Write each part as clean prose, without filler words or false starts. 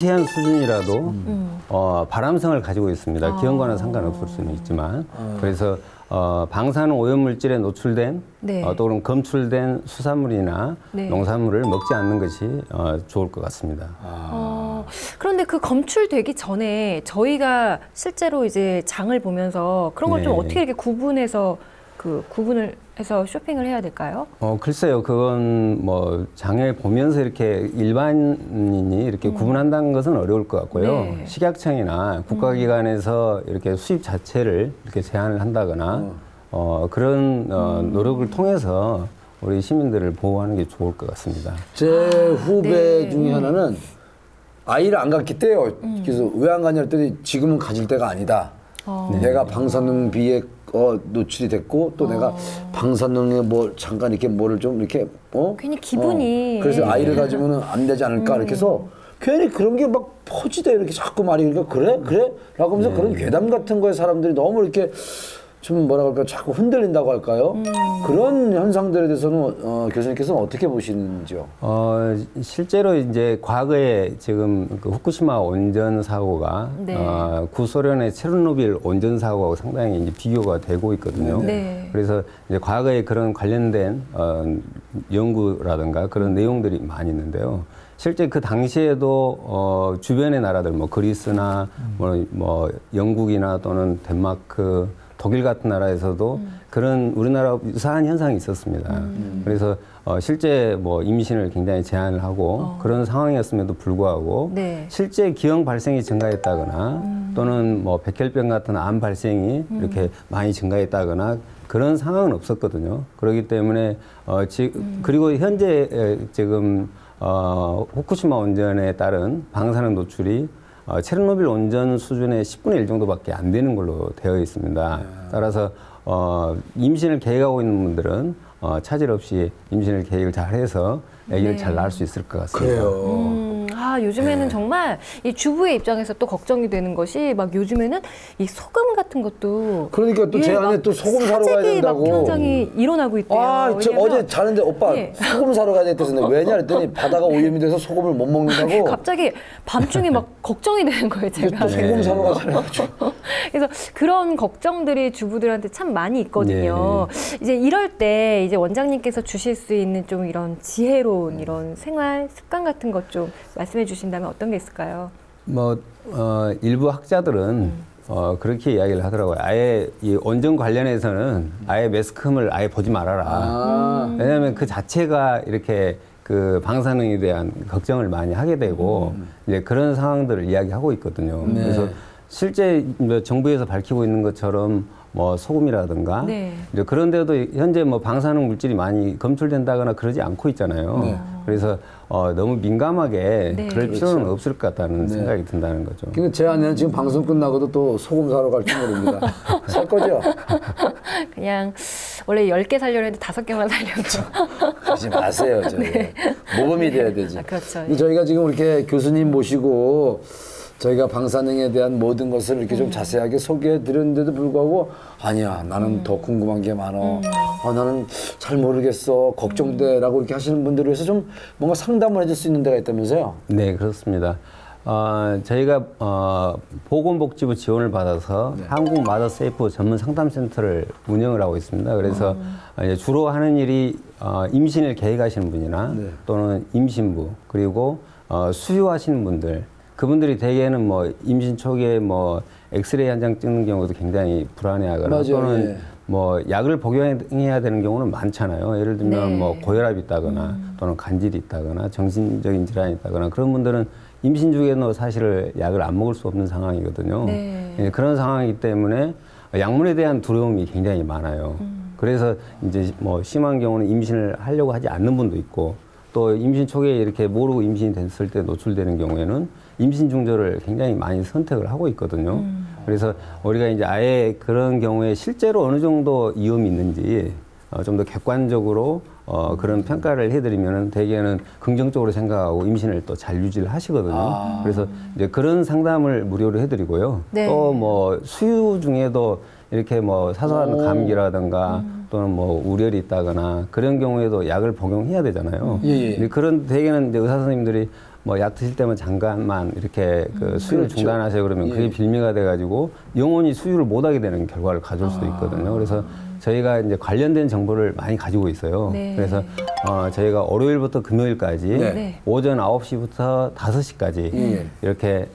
미세한 수준이라도 발암성을 가지고 있습니다. 기형과는 상관없을 수는 있지만 그래서 방사능 오염물질에 노출된 네. 또는 검출된 수산물이나 네. 농산물을 먹지 않는 것이 좋을 것 같습니다. 그런데 그 검출되기 전에 저희가 실제로 이제 장을 보면서 그런 걸 좀 네. 어떻게 이렇게 구분을 해서 쇼핑을 해야 될까요? 글쎄요, 그건 뭐 장을 보면서 이렇게 일반인이 이렇게 구분한다는 것은 어려울 것 같고요. 네. 식약청이나 국가기관에서 이렇게 수입 자체를 이렇게 제한을 한다거나 그런 노력을 통해서 우리 시민들을 보호하는 게 좋을 것 같습니다. 제 후배 네. 중에 하나는 아이를 안 갖기 때요. 그래서 왜 안 가냐 했더니 지금은 가질 때가 아니다. 내가 방사능 비에 노출이 됐고 또 내가 방사능에 뭐 잠깐 이렇게 뭐를 좀 이렇게 괜히 기분이 그래서 아이를 가지면은 안 되지 않을까 이렇게 해서 괜히 그런 게 막 퍼지대 이렇게 자꾸 말이 그러니까 그래 라고 하면서 그런 괴담 같은 거에 사람들이 너무 이렇게 좀 뭐라 그럴까 자꾸 흔들린다고 할까요? 그런 현상들에 대해서는 교수님께서는 어떻게 보시는지요? 실제로 이제 과거에 지금 그 후쿠시마 원전 사고가 네. 구소련의 체르노빌 원전 사고하고 상당히 이제 비교가 되고 있거든요. 네. 그래서 이제 과거에 그런 관련된 연구라든가 그런 내용들이 많이 있는데요. 실제 그 당시에도 주변의 나라들 뭐 그리스나 뭐 영국이나 또는 덴마크 독일 같은 나라에서도 그런 우리나라 유사한 현상이 있었습니다. 그래서 실제 뭐 임신을 굉장히 제한을 하고 그런 상황이었음에도 불구하고 네. 실제 기형 발생이 증가했다거나 또는 뭐 백혈병 같은 암 발생이 이렇게 많이 증가했다거나 그런 상황은 없었거든요. 그렇기 때문에 그리고 현재 지금 후쿠시마 원전에 따른 방사능 노출이 체르노빌 원전 수준의 10분의 1 정도밖에 안 되는 걸로 되어 있습니다. 따라서 임신을 계획하고 있는 분들은 차질 없이 임신을 계획을 잘 해서 아기를 네. 잘 낳을 수 있을 것 같습니다. 그래요. 요즘에는 정말 이 주부의 입장에서 또 걱정이 되는 것이 막 요즘에는 이 소금 같은 것도 그러니까 또 제 안에 또 소금 사러 가야 된다고. 막 현상이 일어나고 있대요. 저 왜냐면 어제 자는데 오빠 예. 소금 사러 가야 됐는데 왜냐 했더니 바다가 오염이 돼서 소금을 못 먹는다고. 갑자기 밤중에 막 걱정이 되는 거예요, 제가. 또 소금 사러 가잖아요. 그래서 그런 걱정들이 주부들한테 참 많이 있거든요. 이제 이럴 때 이제 원장님께서 주실 수 있는 좀 이런 지혜로운 이런 생활 습관 같은 것 좀 말씀해 주신다면 어떤 게 있을까요? 일부 학자들은 그렇게 이야기를 하더라고요. 아예 이 원전 관련해서는 아예 매스컴을 아예 보지 말아라. 왜냐하면 그 자체가 이렇게 그 방사능에 대한 걱정을 많이 하게 되고 이제 그런 상황들을 이야기하고 있거든요. 그래서 실제 정부에서 밝히고 있는 것처럼 뭐 소금이라든가 이제 그런데도 현재 뭐 방사능 물질이 많이 검출된다거나 그러지 않고 있잖아요. 그래서 너무 민감하게 그럴 필요는 없을 것 같다는 생각이 든다는 거죠. 그러니까 제 아내는 지금 방송 끝나고도 또 소금 사러 갈지 모릅니다. 살 거죠? 그냥 원래 10개 살려고 했는데 5개만 살려고. 하지 마세요. 모범이 돼야 되지. 그렇죠. 근데 저희가 지금 이렇게 교수님 모시고 저희가 방사능에 대한 모든 것을 이렇게 좀 자세하게 소개해 드렸는데도 불구하고 아니야 나는 더 궁금한 게 많어. 나는 잘 모르겠어. 걱정돼 라고 이렇게 하시는 분들을 위해서 좀 뭔가 상담을 해줄 수 있는 데가 있다면서요? 네, 그렇습니다. 저희가 보건복지부 지원을 받아서 한국 마더세이프 전문 상담센터를 운영을 하고 있습니다. 그래서 이제 주로 하는 일이 임신을 계획하시는 분이나 또는 임신부 그리고 수유하시는 분들 그분들이 대개는 뭐 임신 초기에 뭐 엑스레이 한 장 찍는 경우도 굉장히 불안해하거나 또는 뭐 약을 복용해야 되는 경우는 많잖아요. 예를 들면 뭐 고혈압이 있다거나 또는 간질이 있다거나 정신적인 질환이 있다거나 그런 분들은 임신 중에는 사실 약을 안 먹을 수 없는 상황이거든요. 그런 상황이기 때문에 약물에 대한 두려움이 굉장히 많아요. 그래서 이제 뭐 심한 경우는 임신을 하려고 하지 않는 분도 있고 또 임신 초기에 이렇게 모르고 임신이 됐을 때 노출되는 경우에는 임신 중절을 굉장히 많이 선택을 하고 있거든요. 그래서 우리가 이제 아예 그런 경우에 실제로 어느 정도 위험이 있는지 좀 더 객관적으로 그런 평가를 해드리면은 대개는 긍정적으로 생각하고 임신을 또 잘 유지를 하시거든요. 그래서 이제 그런 상담을 무료로 해드리고요. 또 뭐 수유 중에도 이렇게 뭐 사소한 감기라든가 또는 뭐 우열이 있다거나 그런 경우에도 약을 복용해야 되잖아요. 그런 대개는 이제 의사 선생님들이 뭐 약 드실 때만 잠깐만 이렇게 그 수유를 그렇죠. 중단하세요 그러면 그게 빌미가 돼가지고 영원히 수유를 못하게 되는 결과를 가져올 수도 있거든요. 그래서 저희가 이제 관련된 정보를 많이 가지고 있어요. 네. 그래서 저희가 월요일부터 금요일까지 네. 오전 9시부터 5시까지 예. 이렇게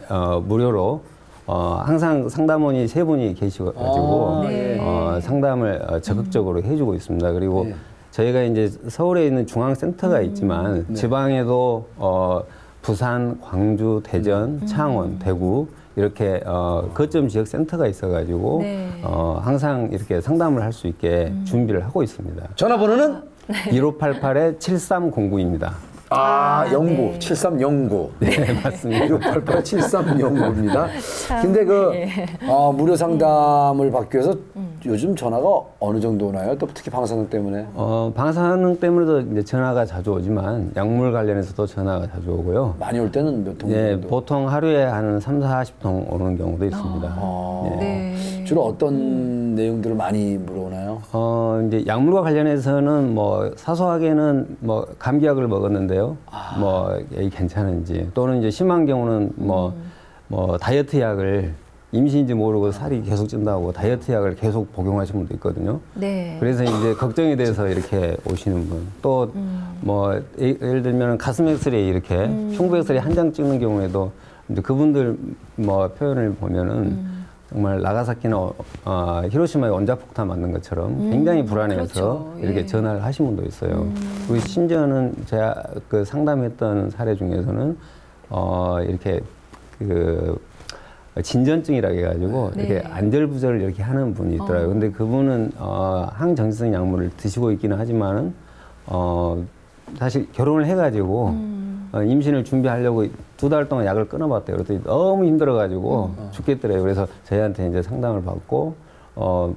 무료로 항상 상담원이 3분이 계셔가지고 네. 상담을 적극적으로 해주고 있습니다. 그리고 저희가 이제 서울에 있는 중앙센터가 있지만 지방에도 부산, 광주, 대전, 창원, 대구 이렇게 거점 지역 센터가 있어가지고 네. 항상 이렇게 상담을 할 수 있게 준비를 하고 있습니다. 전화번호는 1588-7309입니다. 영구 네. 7309. 네, 맞습니다. 1588-7309입니다. 근데 무료 상담을 받기 위해서 요즘 전화가 어느 정도 오나요? 또 특히 방사능 때문에. 방사능 때문에도 이제 전화가 자주 오지만 약물 관련해서도 전화가 자주 오고요. 많이 올 때는 몇 통 예, 정도? 보통 하루에 한 30-40통 오는 경우도 있습니다. 네. 주로 어떤 내용들을 많이 물어오나요? 이제 약물과 관련해서는 뭐 사소하게는 뭐 감기약을 먹었는데요. 뭐 이 괜찮은지 또는 이제 심한 경우는 뭐 다이어트 약을 임신인지 모르고 살이 계속 찐다고 다이어트 약을 계속 복용하시는 분도 있거든요. 네. 그래서 이제 걱정이 돼서 이렇게 오시는 분. 또 뭐 예를 들면 가슴 엑스레이 이렇게 흉부 엑스레이 한 장 찍는 경우에도 이제 그분들 뭐 표현을 보면은 정말 나가사키나 히로시마에 원자폭탄 맞는 것처럼 굉장히 불안해서 그렇죠. 이렇게 예. 전화를 하신 분도 있어요. 그리고 심지어는 제가 그 상담했던 사례 중에서는 이렇게 그 진전증이라고 해가지고 네. 이렇게 안절부절을 이렇게 하는 분이 있더라고요. 근데 그분은 항정신성 약물을 드시고 있기는 하지만은 사실 결혼을 해가지고 임신을 준비하려고 2달 동안 약을 끊어봤대요. 그랬더니 너무 힘들어가지고 죽겠더래요. 그래서 저희한테 이제 상담을 받고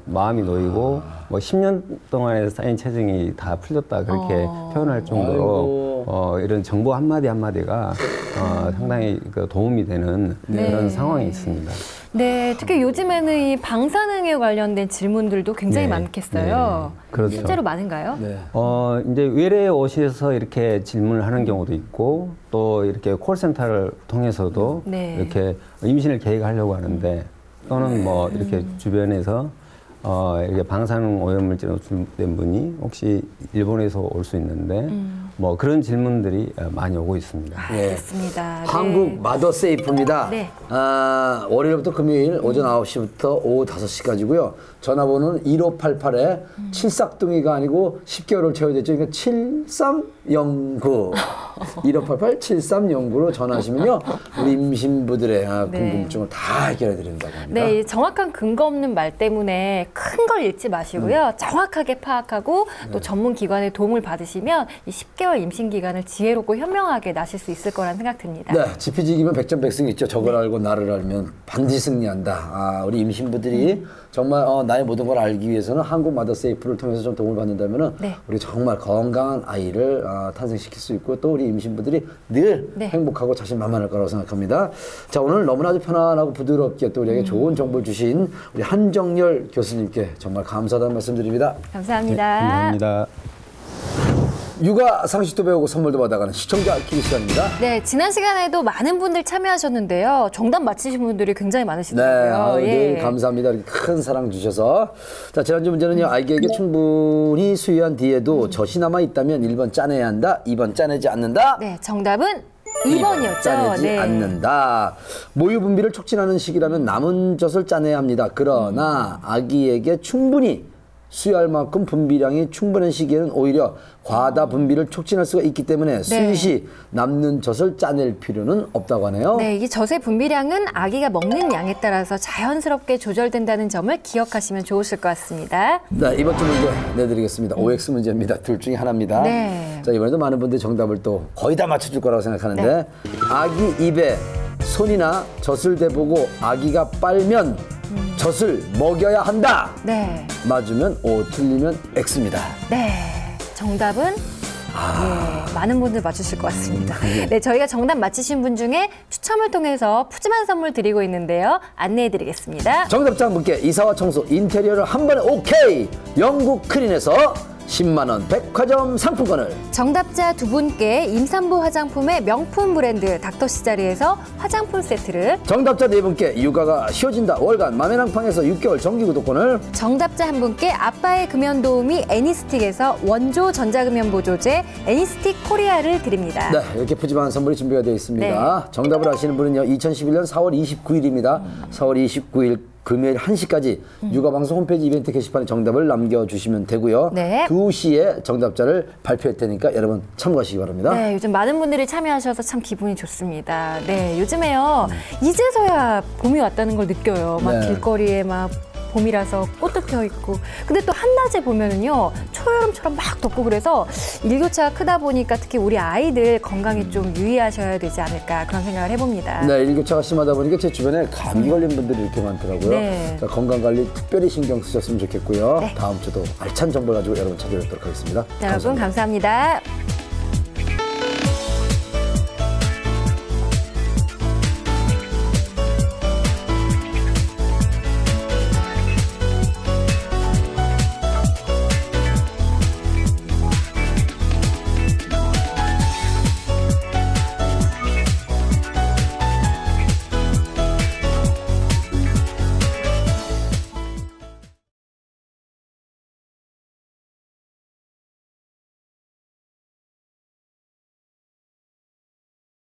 마음이 놓이고 뭐 10년 동안에 쌓인 체증이 다 풀렸다 그렇게 표현할 정도로 이런 정보 한마디 한마디가 상당히 그 도움이 되는 네. 그런 상황이 있습니다. 네, 특히 요즘에는 이 방사능에 관련된 질문들도 굉장히 네. 많겠어요. 네. 그렇죠. 실제로 많은가요? 네. 이제 외래에 오셔서 이렇게 질문을 하는 경우도 있고 또 이렇게 콜센터를 통해서도 네. 이렇게 임신을 계획하려고 하는데 또는 뭐 이렇게 주변에서 이렇게 방사능 오염물질에 노출된 분이 혹시 일본에서 올 수 있는데 뭐 그런 질문들이 많이 오고 있습니다. 알겠습니다. 네. 한국 마더세이프입니다. 네. 월요일부터 금요일 오전 9시부터 오후 5시까지고요. 전화번호는 1588에 칠삭둥이가 아니고 10개월을 채워야 되죠. 그러니까 7309. 1588-7309로 전화하시면요. 우리 임신부들의 궁금증을 다 해결해 드린다고 합니다. 네, 이 정확한 근거 없는 말 때문에 큰 걸 읽지 마시고요. 정확하게 파악하고 또 전문 기관의 도움을 받으시면 이 10개월 임신 기간을 지혜롭고 현명하게 나실 수 있을 거란 생각 듭니다. 네, 지피지기면 백전백승이 있죠. 저걸 알고 나를 알면 반드시 승리한다. 우리 임신부들이 정말 나의 모든 걸 알기 위해서는 한국 마더세이프를 통해서 좀 도움을 받는다면은 네. 우리 정말 건강한 아이를 탄생시킬 수 있고 또 우리 임신부들이 늘 네. 행복하고 자신만만할 거라고 생각합니다. 자, 오늘 너무나도 편안하고 부드럽게 또 우리에게 좋은 정보를 주신 우리 한정열 교수님께 정말 감사하다는 말씀드립니다. 감사합니다. 감사합니다. 육아 상식도 배우고 선물도 받아가는 시청자 키리 시간입니다. 네, 지난 시간에도 많은 분들 참여하셨는데요. 정답 맞히신 분들이 굉장히 많으시더라고요. 늘 감사합니다. 이렇게 큰 사랑 주셔서. 자, 지난주 문제는요. 아기에게 충분히 수유한 뒤에도 젖이 남아 있다면 1번 짜내야 한다, 2번 짜내지 않는다. 네, 정답은 2번이었죠. 짜내지 네. 않는다. 모유 분비를 촉진하는 시기라면 남은 젖을 짜내야 합니다. 그러나 아기에게 충분히 수유할 만큼 분비량이 충분한 시기에는 오히려 과다 분비를 촉진할 수가 있기 때문에 수유 시 남는 젖을 짜낼 필요는 없다고 하네요. 네, 이 젖의 분비량은 아기가 먹는 양에 따라서 자연스럽게 조절된다는 점을 기억하시면 좋으실 것 같습니다. 네, 이번 주 문제 내드리겠습니다. OX 문제입니다. 둘 중에 하나입니다. 네. 자, 이번에도 많은 분들이 정답을 또 거의 다 맞춰줄 거라고 생각하는데 아기 입에 손이나 젖을 대보고 아기가 빨면 젖을 먹여야 한다. 네. 맞으면 O, 틀리면 X입니다. 네. 정답은 네, 많은 분들 맞추실 것 같습니다. 네, 저희가 정답 맞히신 분 중에 추첨을 통해서 푸짐한 선물 드리고 있는데요. 안내해 드리겠습니다. 정답자 한 분께 이사와 청소, 인테리어를 한 번에 오케이! 영국 크린에서 10만 원 백화점 상품권을, 정답자 2분께 임산부 화장품의 명품 브랜드 닥터시자리에서 화장품 세트를, 정답자 4분께 육아가 쉬워진다 월간 마메랑팡에서 6개월 정기구독권을, 정답자 1분께 아빠의 금연 도우미 애니스틱에서 원조 전자금연 보조제 애니스틱 코리아를 드립니다. 네, 이렇게 푸짐한 선물이 준비가 되어 있습니다. 네. 정답을 아시는 분은요, 2011년 4월 29일입니다. 4월 29일 금요일 1시까지 육아방송 홈페이지 이벤트 게시판에 정답을 남겨주시면 되고요. 네. 2시에 정답자를 발표할 테니까 여러분 참고하시기 바랍니다. 네, 요즘 많은 분들이 참여하셔서 참 기분이 좋습니다. 네, 요즘에요, 이제서야 봄이 왔다는 걸 느껴요. 막 네. 길거리에 막 봄이라서 꽃도 펴 있고, 근데 또 한낮에 보면은요 초여름처럼 막 덥고, 그래서 일교차가 크다 보니까 특히 우리 아이들 건강에 좀 유의하셔야 되지 않을까 그런 생각을 해봅니다. 네, 일교차가 심하다 보니까 제 주변에 감기 걸린 분들이 이렇게 많더라고요. 네. 자, 건강관리 특별히 신경 쓰셨으면 좋겠고요. 네. 다음 주도 알찬 정보 가지고 여러분 찾아뵙도록 하겠습니다. 자, 여러분 감사합니다.